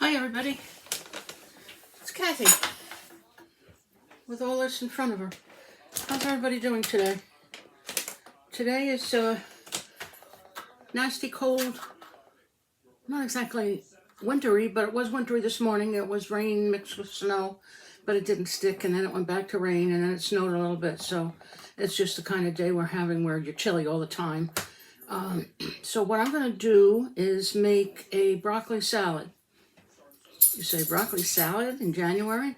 Hi everybody, it's Kathy with all this in front of her. How's everybody doing today? Today is nasty cold, not exactly wintry, but it was wintry this morning. It was rain mixed with snow, but it didn't stick, and then it went back to rain, and then it snowed a little bit. So it's just the kind of day we're having where you're chilly all the time. So what I'm going to do is make a broccoli salad. You say broccoli salad in January?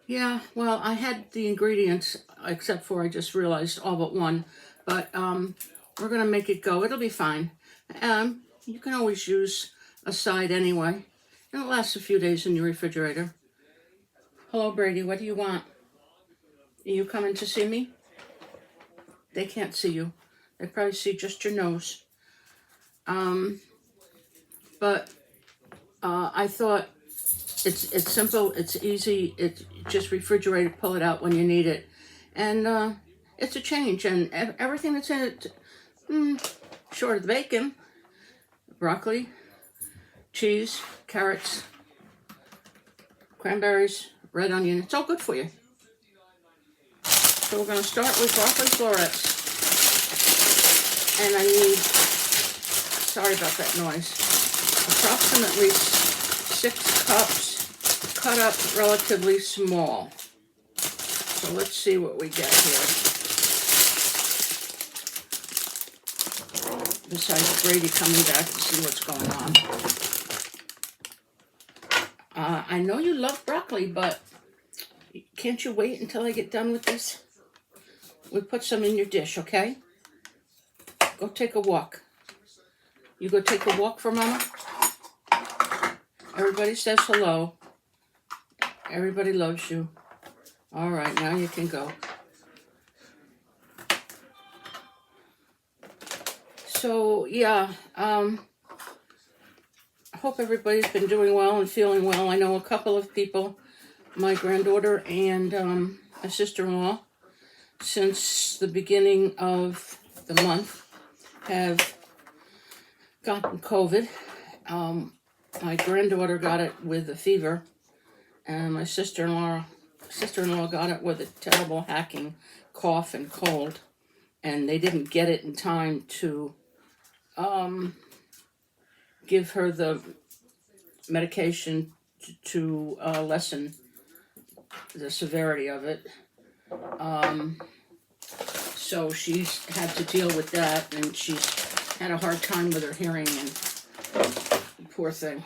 Yeah, well, I had the ingredients, except for I just realized all but one. But we're going to make it go. It'll be fine. You can always use a side anyway. It'll last a few days in your refrigerator. Hello, Brady. What do you want? Are you coming to see me? They can't see you. They probably see just your nose. But I thought it's simple, it's easy, it's just refrigerate it, pull it out when you need it. And it's a change, and everything that's in it, short of the bacon, broccoli, cheese, carrots, cranberries, red onion, it's all good for you. So we're going to start with broccoli florets. And I need, sorry about that noise, approximately 6 cups cut up relatively small. So let's see what we get here. Besides Brady coming back to see what's going on. I know you love broccoli, but can't you wait until I get done with this? We put some in your dish, okay? Go take a walk. You go take a walk for Mama? Everybody says hello. Everybody loves you. All right, now you can go. So, yeah, I hope everybody's been doing well and feeling well. I know a couple of people, my granddaughter and my sister-in-law, since the beginning of the month, have gotten COVID. My granddaughter got it with a fever, and my sister-in-law got it with a terrible hacking cough and cold, and they didn't get it in time to give her the medication to lessen the severity of it. So she's had to deal with that, and she's had a hard time with her hearing, and poor thing.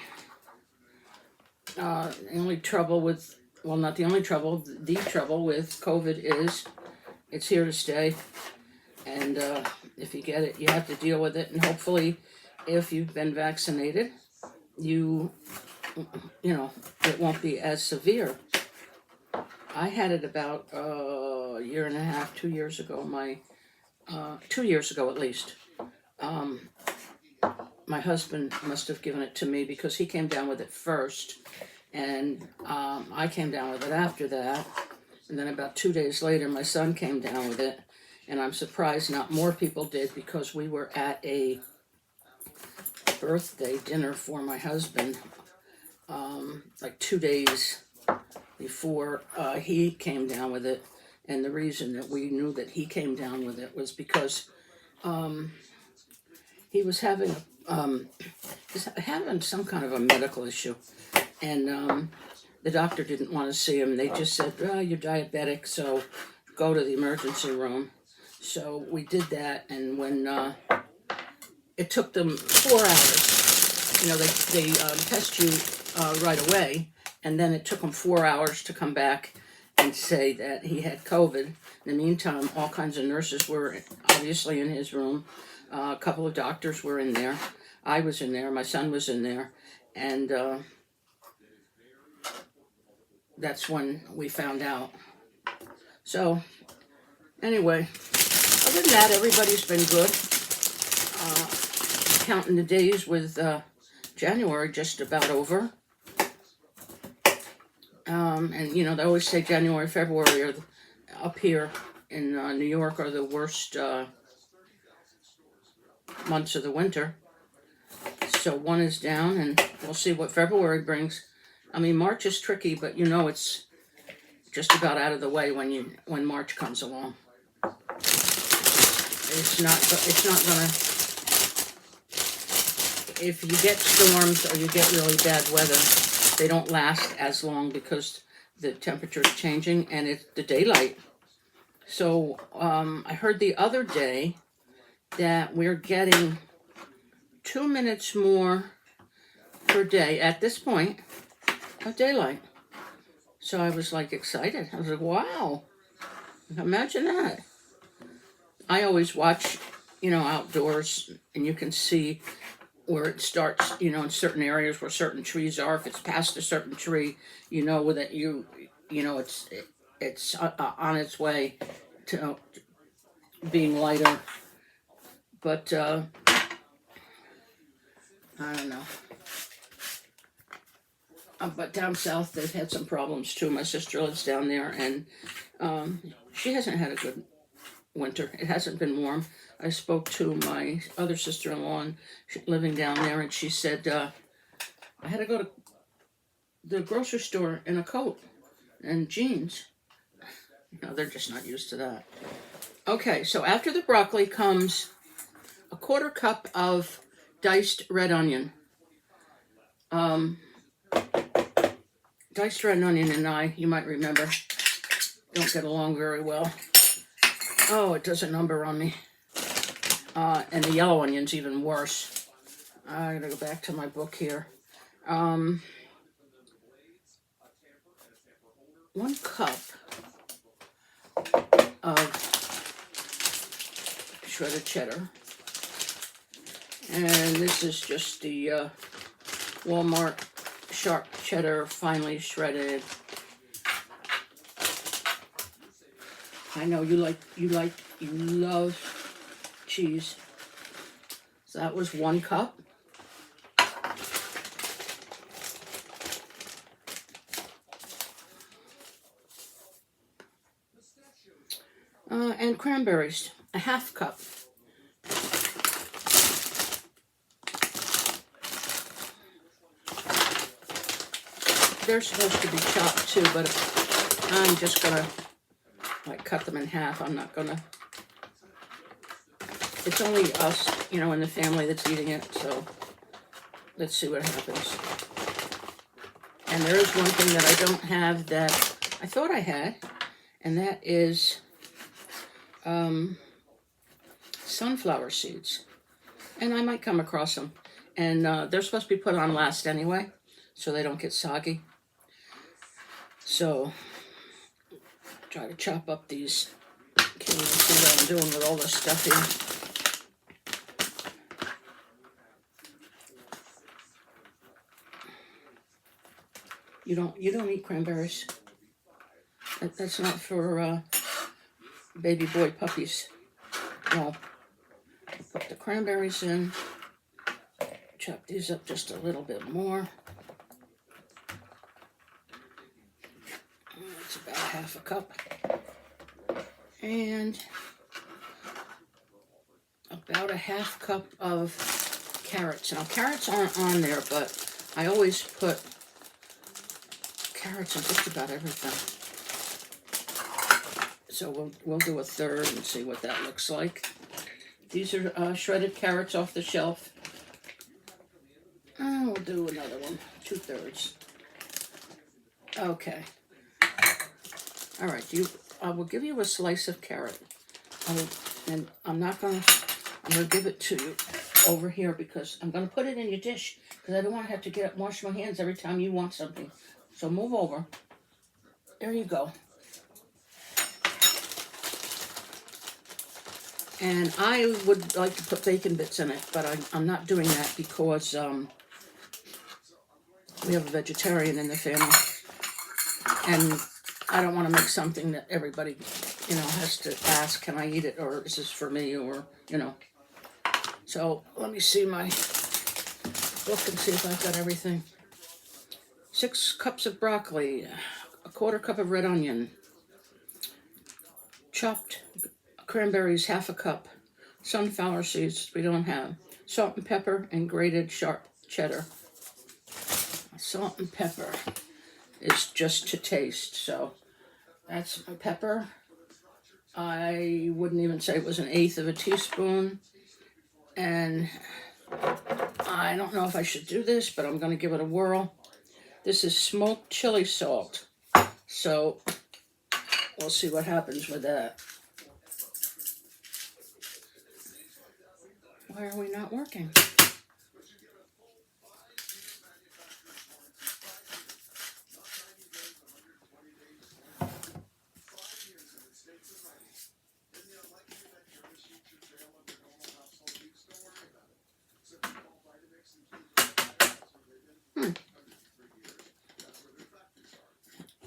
The only trouble with, well, not the only trouble, the trouble with COVID is it's here to stay. And if you get it, you have to deal with it. And hopefully, if you've been vaccinated, you know, it won't be as severe. I had it about a year and a half, 2 years ago. 2 years ago at least. My husband must have given it to me because he came down with it first, and I came down with it after that. And then about 2 days later, my son came down with it, and I'm surprised not more people did, because we were at a birthday dinner for my husband like 2 days before he came down with it. And the reason that we knew that he came down with it was because he was having some kind of a medical issue, and the doctor didn't want to see him. They just said, "Oh, you're diabetic, so go to the emergency room." So we did that, and when it took them 4 hours, you know, they test you right away, and then it took them 4 hours to come back and say that he had COVID. In the meantime, all kinds of nurses were obviously in his room. A couple of doctors were in there. I was in there. My son was in there. And that's when we found out. So, anyway, other than that, everybody's been good. Counting the days with January just about over. And, you know, they always say January, February are up here in New York are the worst months of the winter. So one is down, and we'll see what February brings. I mean, March is tricky, but you know it's just about out of the way when March comes along. It's not gonna, if you get storms or you get really bad weather, they don't last as long because the temperature is changing and it's the daylight. So I heard the other day that we're getting 2 minutes more per day at this point of daylight. So I was like excited. I was like, wow, imagine that. I always watch, outdoors, and you can see where it starts, in certain areas where certain trees are. If it's past a certain tree, you know that it's on its way to being lighter. But I don't know. But down south, they've had some problems too. My sister lives down there, and she hasn't had a good winter. It hasn't been warm. I spoke to my other sister-in-law living down there, and she said, I had to go to the grocery store in a coat and jeans. They're just not used to that. Okay, so after the broccoli comes a 1/4 cup of diced red onion. Diced red onion and I, you might remember, don't get along very well. Oh, it does a number on me. And the yellow onion's even worse. I gotta go back to my book here. 1 cup of shredded cheddar. And this is just the Walmart sharp cheddar, finely shredded. I know you love cheese. So that was 1 cup. And cranberries, a 1/2 cup. They're supposed to be chopped too, but I'm just gonna cut them in half. I'm not gonna. It's only us, in the family that's eating it, so let's see what happens. And there is one thing that I don't have that I thought I had, and that is sunflower seeds. And I might come across them. And they're supposed to be put on last anyway, so they don't get soggy. So, try to chop up these. Can't even see what I'm doing with all this stuff here. You don't eat cranberries. That's not for baby boy puppies. No. Put the cranberries in. Chop these up just a little bit more. It's about 1/2 cup. And about a 1/2 cup of carrots. Now, carrots aren't on there, but I always put carrots in just about everything. So we'll do a 1/3 and see what that looks like. These are shredded carrots off the shelf. We'll do another one, 2/3. Okay. All right. I will give you a slice of carrot, and I'm gonna give it to you over here because I'm gonna put it in your dish because I don't want to have to get up and wash my hands every time you want something. So move over. There you go. And I would like to put bacon bits in it, but I'm not doing that because we have a vegetarian in the family. And I don't want to make something that everybody, has to ask, can I eat it, or is this for me, or, So let me see my book and see if I've got everything. 6 cups of broccoli, a 1/4 cup of red onion, chopped cranberries, 1/2 cup, sunflower seeds we don't have, salt and pepper, and grated sharp cheddar. Salt and pepper is just to taste, so that's my pepper. I wouldn't even say it was 1/8 of a teaspoon. And I don't know if I should do this, but I'm going to give it a whirl. This is smoked chili salt. So we'll see what happens with that. Why are we not working?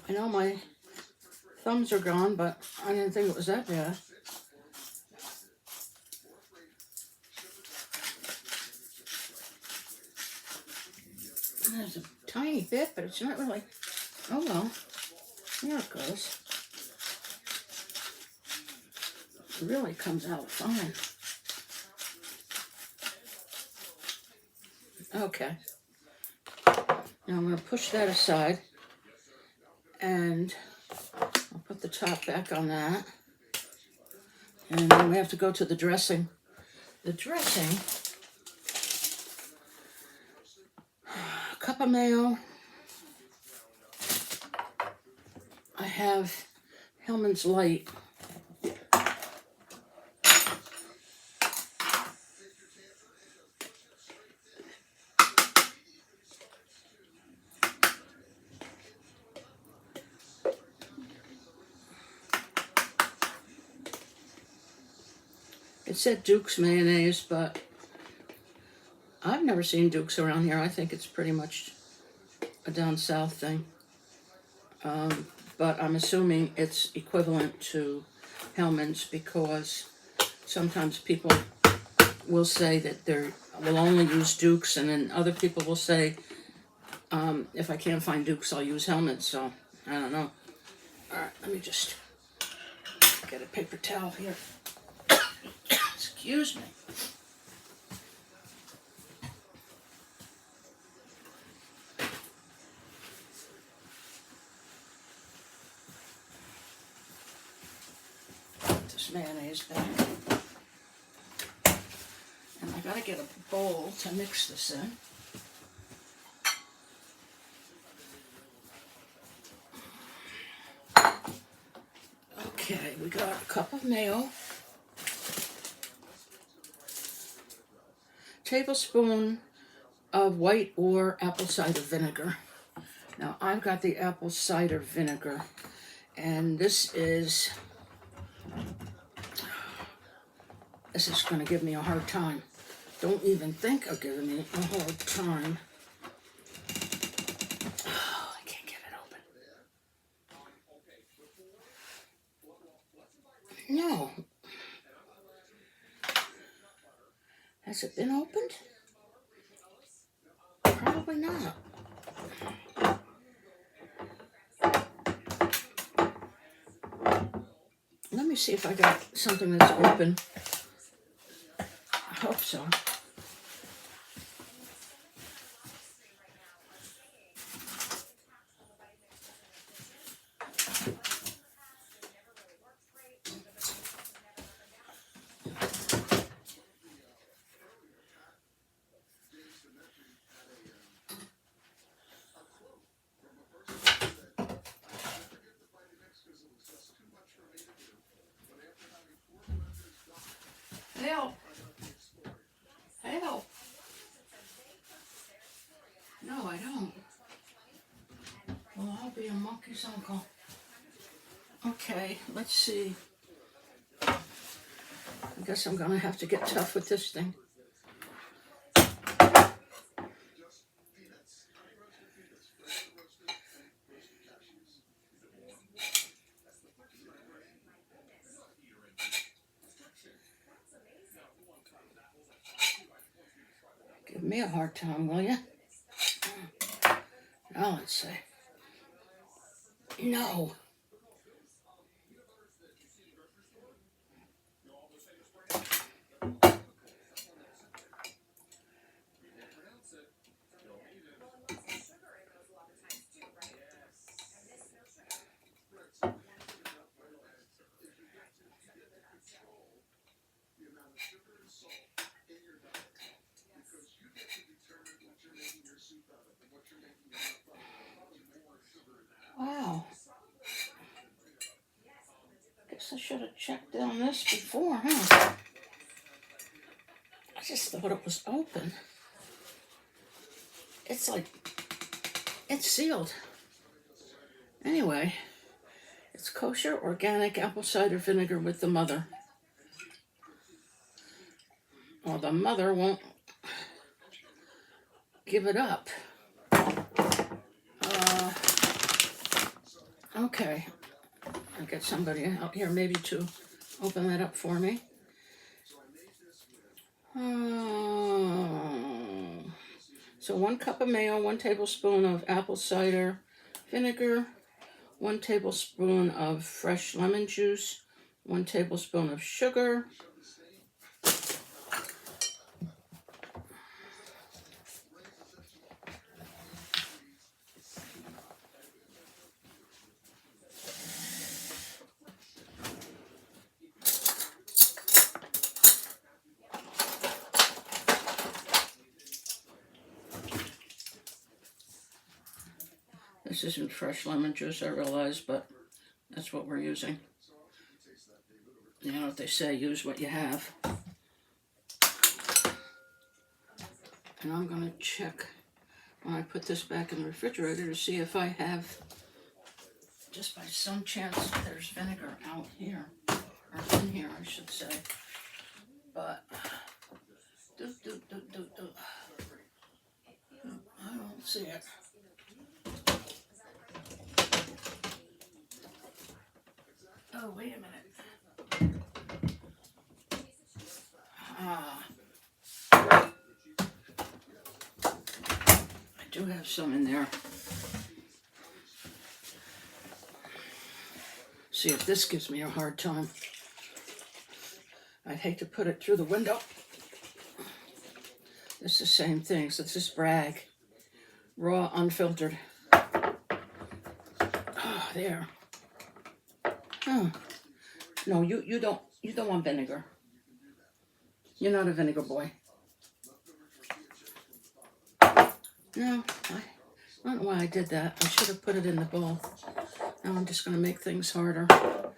I know my thumbs are gone, but I didn't think it was that bad. There's a tiny bit, but it's not really. Oh well. There it goes. It really comes out fine. Okay. Now I'm going to push that aside. And I'll put the top back on that. And then we have to go to the dressing. The dressing, a cup of mayo. I have Hellmann's Light. It said Duke's mayonnaise, but I've never seen Duke's around here. I think it's pretty much a down south thing. But I'm assuming it's equivalent to Hellmann's because sometimes people will say that they will only use Duke's, and then other people will say, if I can't find Duke's, I'll use Hellmann's. So I don't know. All right, let me just get a paper towel here. Excuse me. Put this mayonnaise back. And I gotta get a bowl to mix this in. Okay, we got a cup of mayo. Tablespoon of white or apple cider vinegar. Now I've got the apple cider vinegar, and this is going to give me a hard time. Don't even think of giving me a hard time. Oh, I can't get it open. No. Has it been opened? Probably not. Let me see if I got something that's open. I hope so. Help. Help. No, I don't. Well, I'll be a monkey's uncle. Okay, let's see. I guess I'm gonna have to get tough with this thing. Give me a hard time, will you? Now let's see. No. guess I should have checked on this before, huh? I just thought it was open. It's like, it's sealed. Anyway, it's kosher organic apple cider vinegar with the mother. Well, the mother won't give it up. Okay, I'll get somebody out here maybe to open that up for me. So 1 cup of mayo, 1 tablespoon of apple cider vinegar, 1 tablespoon of fresh lemon juice, 1 tablespoon of sugar, this isn't fresh lemon juice, I realize, but that's what we're using. You know what they say, use what you have. And I'm going to check when I put this back in the refrigerator to see if I have, just by some chance, there's vinegar out here, or in here, I should say. But, I don't see it. Oh, wait a minute. I do have some in there. See if this gives me a hard time. I'd hate to put it through the window. It's the same thing. So it's this Bragg, raw, unfiltered. Oh, there. Oh. No, you don't want vinegar. You're not a vinegar boy. No, I don't know why I did that. I should have put it in the bowl. Now I'm just going to make things harder. I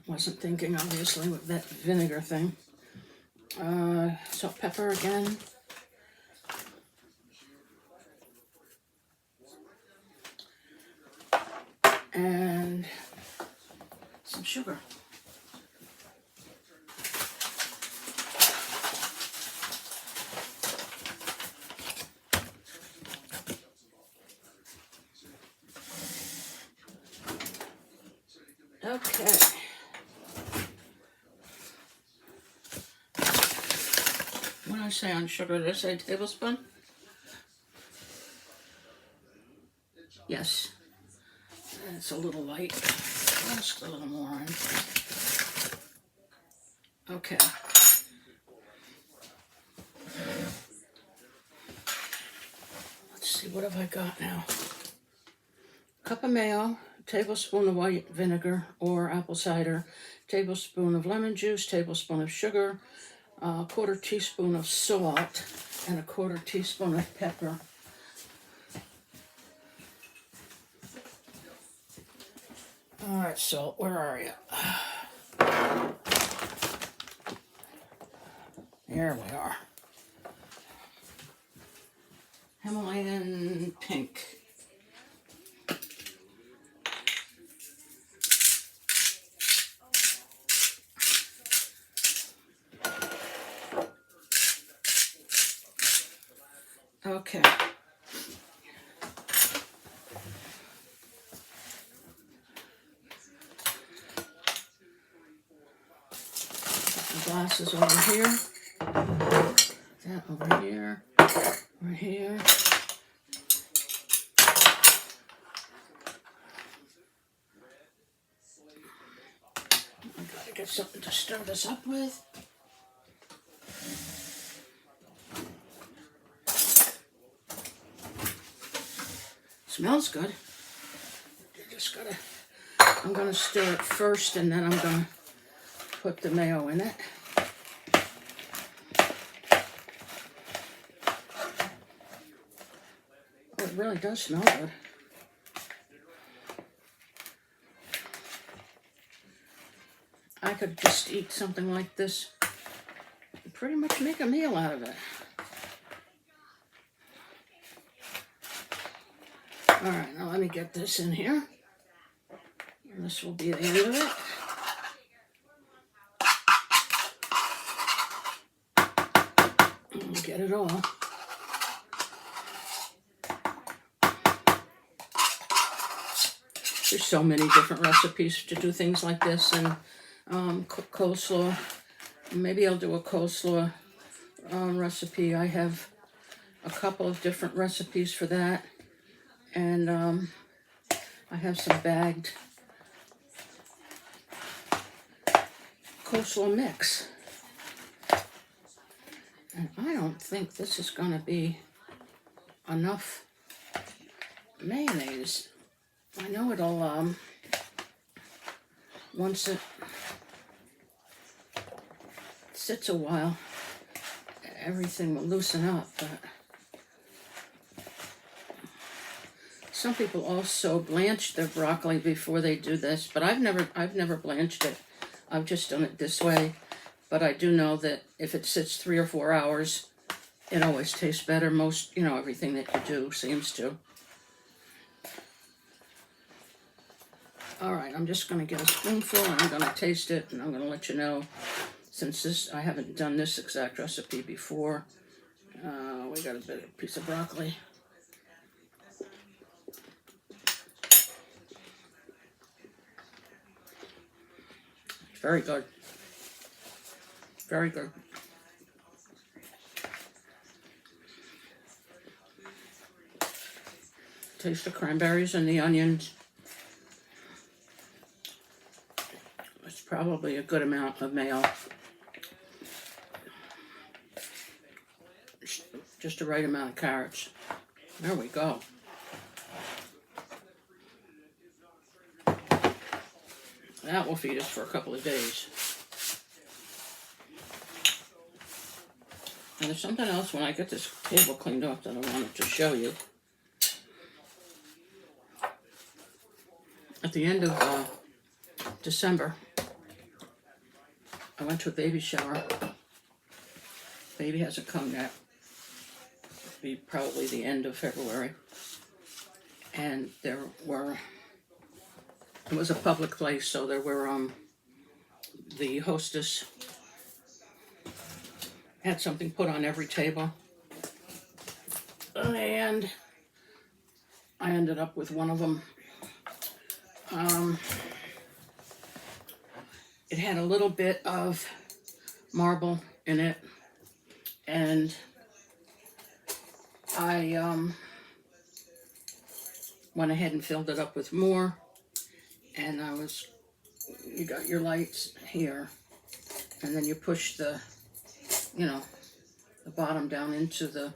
wasn't thinking, obviously, with that vinegar thing. Salt, pepper again. And some sugar. Okay. What did I say on sugar? Did I say a tablespoon? Yes. It's a little light. Just a little more in. Okay. Let's see, what have I got now? Cup of mayo, tablespoon of white vinegar or apple cider, tablespoon of lemon juice, tablespoon of sugar, a 1/4 teaspoon of salt, and a 1/4 teaspoon of pepper. All right, salt, where are you? Here we are. Himalayan pink. Okay. The glasses over here. That over here. Over here. I gotta get something to stir this up with. Smells good. You just gotta, I'm gonna stir it first and then I'm gonna put the mayo in it. Oh, it really does smell good. could just eat something like this and pretty much make a meal out of it. All right, now let me get this in here. And this will be the end of it. And get it all. There's so many different recipes to do things like this, and coleslaw. Maybe I'll do a coleslaw recipe. I have a couple of different recipes for that, and I have some bagged coleslaw mix. And I don't think this is going to be enough mayonnaise. I know it'll, once it sits a while, everything will loosen up, but some people also blanch their broccoli before they do this, but I've never blanched it. I've just done it this way, but I do know that if it sits 3 or 4 hours, it always tastes better. Most, everything that you do seems to. All right, I'm just going to get a spoonful, and I'm going to taste it, and I'm going to let you know, since I haven't done this exact recipe before. We got a piece of broccoli. Very good. Very good. Taste the cranberries and the onions. It's probably a good amount of mayo. Just the right amount of carrots. There we go. That will feed us for a couple of days. And there's something else when I get this table cleaned up that I wanted to show you. At the end of December, I went to a baby shower. Baby hasn't come yet. It'll be probably the end of February. And it was a public place, so there were, the hostess had something put on every table. And I ended up with one of them. It had a little bit of marble in it, and I went ahead and filled it up with more. And you got your lights here, and then you push the bottom down into the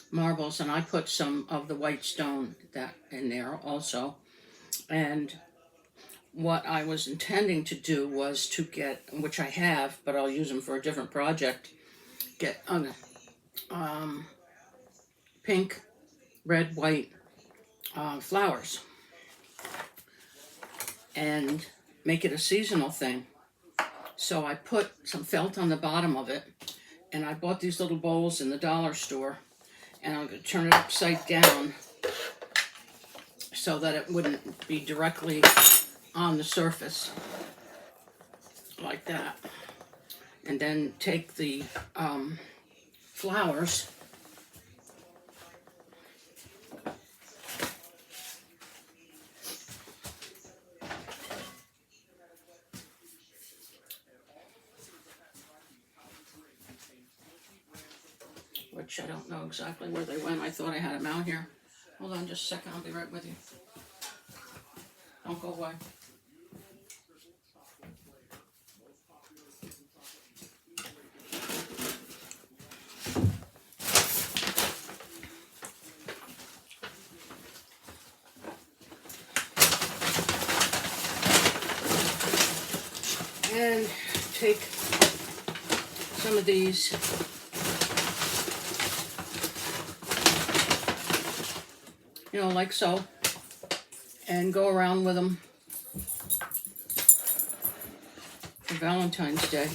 marbles, and I put some of the white stone in there also. And what I was intending to do was to get, which I have, but I'll use them for a different project, get pink, red, white flowers, and make it a seasonal thing. So I put some felt on the bottom of it, and I bought these little bowls in the dollar store, and I'm going to turn it upside down so that it wouldn't be directly on the surface, like that. And then take the flowers, which I don't know exactly where they went. I thought I had them out here. Hold on just a second, I'll be right with you. Don't go away. And take some of these like so, and go around with them Valentine's Day.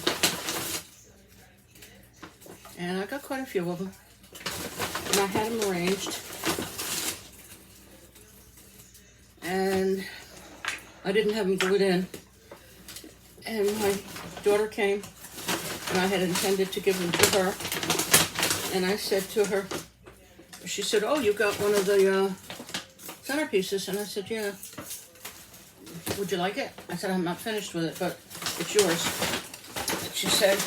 And I got quite a few of them. And I had them arranged. And I didn't have them glued in. And my daughter came, and I had intended to give them to her. And I said to her, she said, "Oh, you got one of the centerpieces." And I said, "Yeah. Would you like it?" I said, "I'm not finished with it, but it's yours." And she said,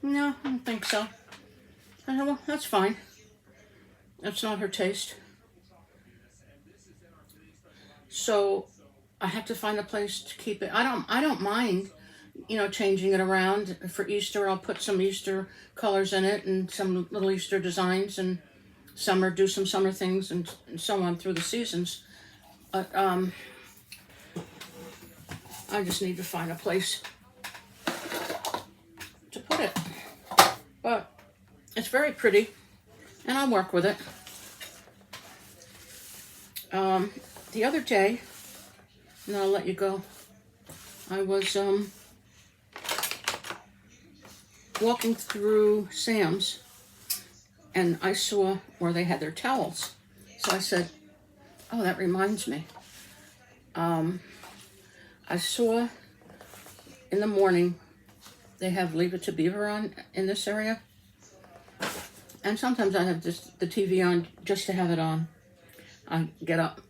"No, I don't think so." I said, "Well, that's fine. That's not her taste." So I have to find a place to keep it. I don't mind, changing it around. For Easter, I'll put some Easter colors in it and some little Easter designs, and do some summer things, and so on through the seasons. But I just need to find a place to put it. But it's very pretty, and I'll work with it. The other day, and I'll let you go, I was walking through Sam's, and I saw where they had their towels. So I said, "Oh, that reminds me." I saw in the morning they have Leave It to Beaver on in this area. And sometimes I have the TV on just to have it on. I get up,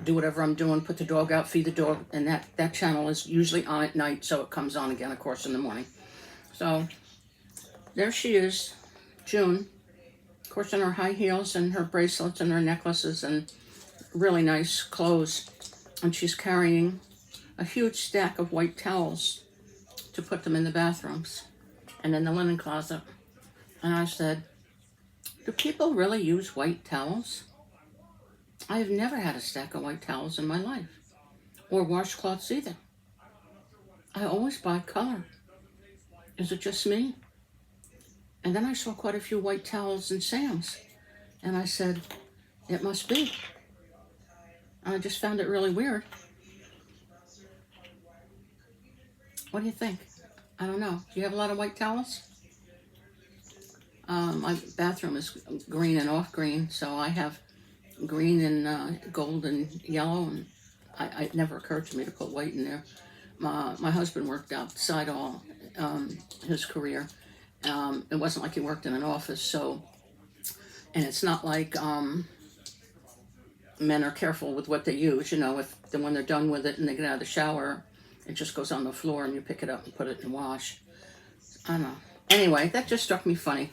do whatever I'm doing, put the dog out, feed the dog, and that channel is usually on at night, so it comes on again, of course, in the morning. So there she is, June, of course, in her high heels and her bracelets and her necklaces and really nice clothes. And she's carrying a huge stack of white towels to put them in the bathrooms and in the linen closet. And I said, "Do people really use white towels? I've never had a stack of white towels in my life, or washcloths either. I always buy color. Is it just me?" And then I saw quite a few white towels in Sam's, and I said, "It must be." I just found it really weird. What do you think? I don't know. Do you have a lot of white towels? My bathroom is green and off green, so I have green and gold and yellow, and it never occurred to me to put white in there. My husband worked outside all his career. It wasn't like he worked in an office, and it's not like men are careful with what they use. When they're done with it and they get out of the shower, it just goes on the floor and you pick it up and put it in wash. I don't know. Anyway, that just struck me funny.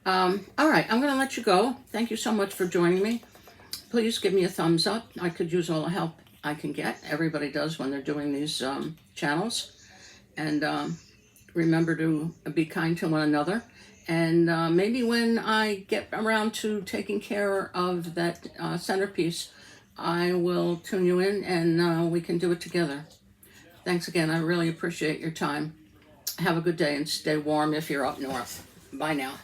All right, I'm going to let you go. Thank you so much for joining me. Please give me a thumbs up. I could use all the help I can get. Everybody does when they're doing these channels. And remember to be kind to one another. And maybe when I get around to taking care of that centerpiece, I will tune you in and we can do it together. Thanks again. I really appreciate your time. Have a good day and stay warm if you're up north. Bye now.